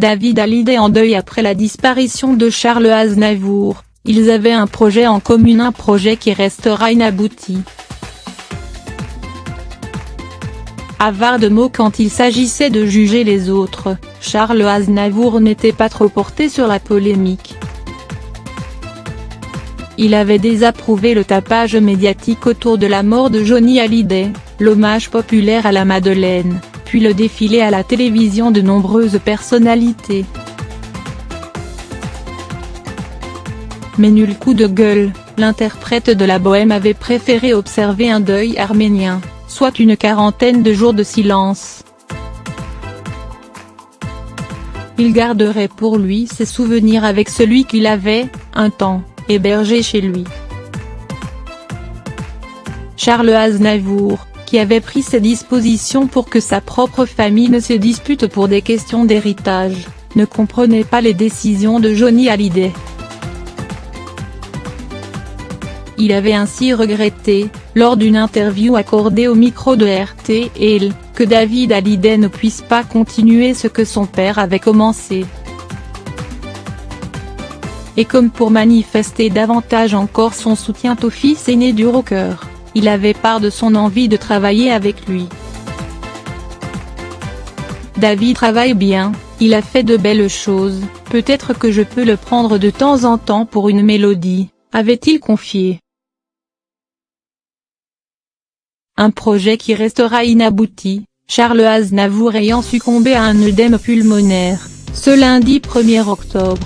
David Hallyday en deuil après la disparition de Charles Aznavour. Ils avaient un projet en commun, un projet qui restera inabouti. Avare de mots quand il s'agissait de juger les autres, Charles Aznavour n'était pas trop porté sur la polémique. Il avait désapprouvé le tapage médiatique autour de la mort de Johnny Hallyday, l'hommage populaire à la Madeleine, puis le défilé à la télévision de nombreuses personnalités. Mais nul coup de gueule, l'interprète de la bohème avait préféré observer un deuil arménien, soit une quarantaine de jours de silence. Il garderait pour lui ses souvenirs avec celui qu'il avait, un temps, hébergé chez lui. Charles Aznavour, qui avait pris ses dispositions pour que sa propre famille ne se dispute pour des questions d'héritage, ne comprenait pas les décisions de Johnny Hallyday. Il avait ainsi regretté, lors d'une interview accordée au micro de RTL, que David Hallyday ne puisse pas continuer ce que son père avait commencé. Et comme pour manifester davantage encore son soutien au fils aîné du rocker, il avait part de son envie de travailler avec lui. David travaille bien, il a fait de belles choses, peut-être que je peux le prendre de temps en temps pour une mélodie, avait-il confié. Un projet qui restera inabouti, Charles Aznavour ayant succombé à un œdème pulmonaire, ce lundi 1er octobre.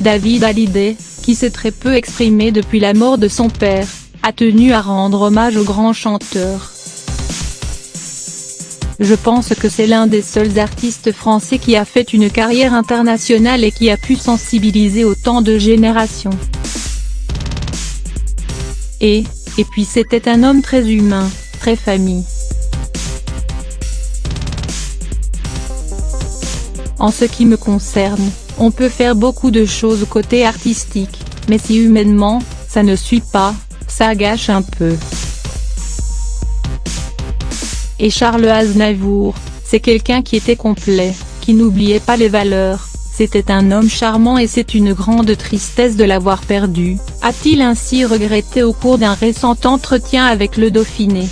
David Hallyday, qui s'est très peu exprimé depuis la mort de son père, a tenu à rendre hommage au grand chanteur. Je pense que c'est l'un des seuls artistes français qui a fait une carrière internationale et qui a pu sensibiliser autant de générations. Et puis c'était un homme très humain, très famille. En ce qui me concerne, on peut faire beaucoup de choses côté artistique, mais si humainement, ça ne suit pas, ça gâche un peu. Et Charles Aznavour, c'est quelqu'un qui était complet, qui n'oubliait pas les valeurs, c'était un homme charmant et c'est une grande tristesse de l'avoir perdu, a-t-il ainsi regretté au cours d'un récent entretien avec le Dauphiné.